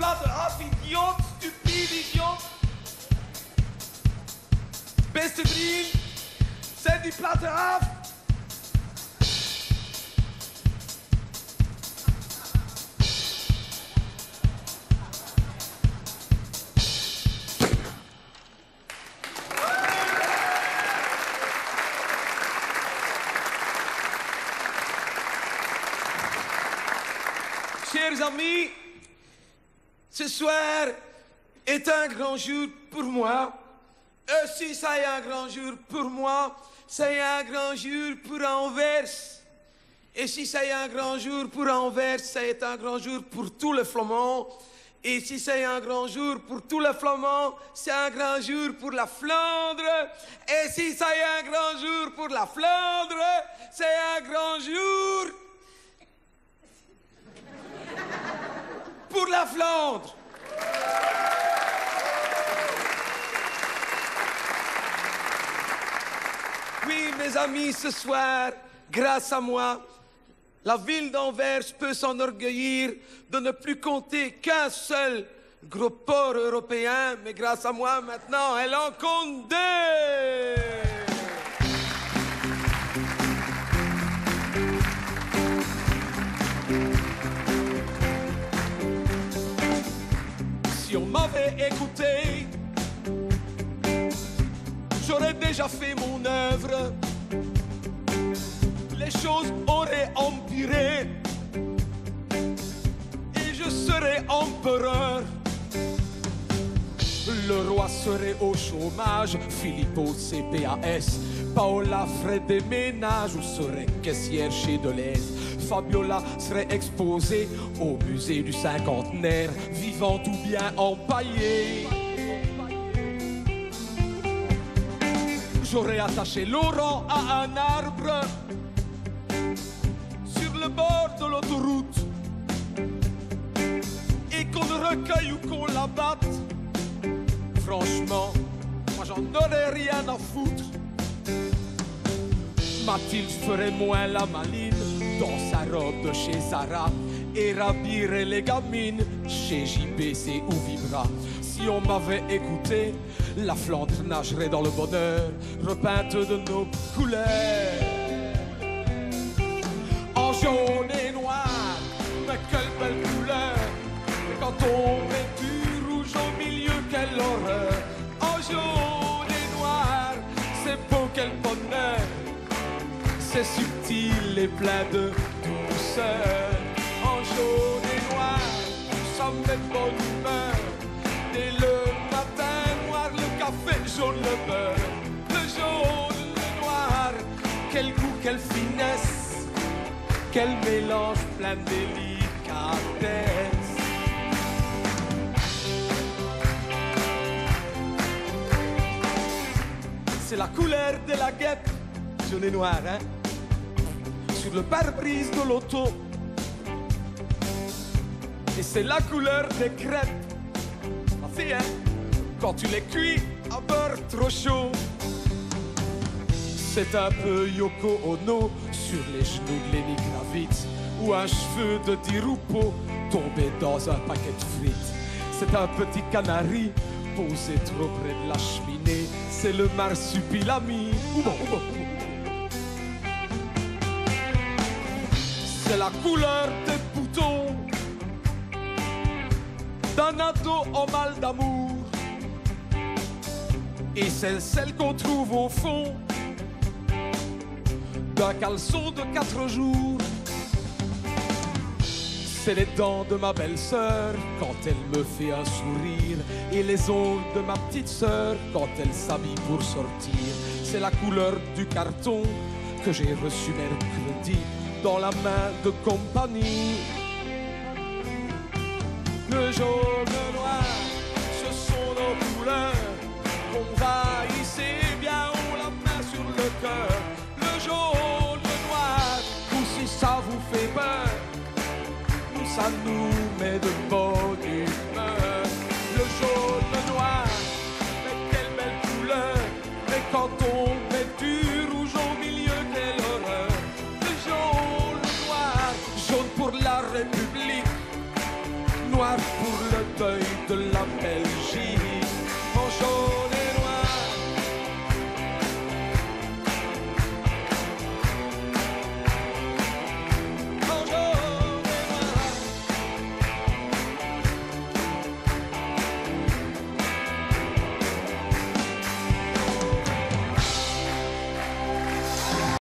plate af, idioot, stupide idioot. Beste vriend, zet die platen af. Chers amis, ce soir est un grand jour pour moi. Si ça est un grand jour pour moi, c'est un grand jour pour Anvers. Et si c'est un grand jour pour Anvers, c'est un grand jour pour tous les Flamands. Et si c'est un grand jour pour tous les Flamands, c'est un grand jour pour la Flandre. Et si c'est un grand jour pour la Flandre, c'est un grand jour pour la Flandre. Oui, mes amis, ce soir, grâce à moi, la ville d'Anvers peut s'enorgueillir de ne plus compter qu'un seul gros port européen, mais grâce à moi, maintenant, elle en compte deux. Si on m'avait écouté, j'aurais déjà fait mon œuvre. Les choses auraient empiré et je serais empereur. Le roi serait au chômage, Filippo CPAS, Paola ferait des ménages ou serait caissière chez Deleuze. Fabiola serait exposée au musée du cinquantenaire, vivante ou bien empaillée. J'aurais attaché Laurent à un arbre sur le bord de l'autoroute et qu'on le recueille ou qu'on l'abatte. Franchement, moi j'en aurais rien à foutre. Mathilde ferait moins la maline dans sa robe de chez Zara et rabirait les gamines chez JBC ou Vibra. Si on m'avait écouté, la Flandre nagerait dans le bonheur, repeinte de nos couleurs. En jaune et noir, mais quelle belle couleur. Et quand on met du rouge au milieu, quelle horreur. En jaune et noir, c'est beau, quel bonheur. C'est subtil et plein de douceur. En jaune et noir, ça me met de bonne humeur. Dès le matin noir, le café jaune, le beurre. Le jaune, le noir, quel goût, quelle finesse. Quel mélange plein de délicatesse. C'est la couleur de la guêpe, jaune et noir, hein. Sur le pare-brise de l'auto. Et c'est la couleur des crêpes. Hein, quand tu les cuis à beurre trop chaud. C'est un peu Yoko Ono sur les genoux de Lenny Kravitz ou un cheveu de Dirupo tombé dans un paquet de frites. C'est un petit canari posé trop près de la cheminée. C'est le marsupilami. C'est la couleur des boutons d'un ado en mal d'amour. Et c'est celle qu'on trouve au fond d'un caleçon de 4 jours. C'est les dents de ma belle-sœur quand elle me fait un sourire et les ongles de ma petite sœur quand elle s'habille pour sortir. C'est la couleur du carton que j'ai reçu mercredi dans la main de compagnie. Le jaune, le noir, ce sont nos couleurs. Envahissez bien, on la main sur le cœur. Le jaune, le noir, ou si ça vous fait peur, ça nous met de bonne humeur. Le jaune,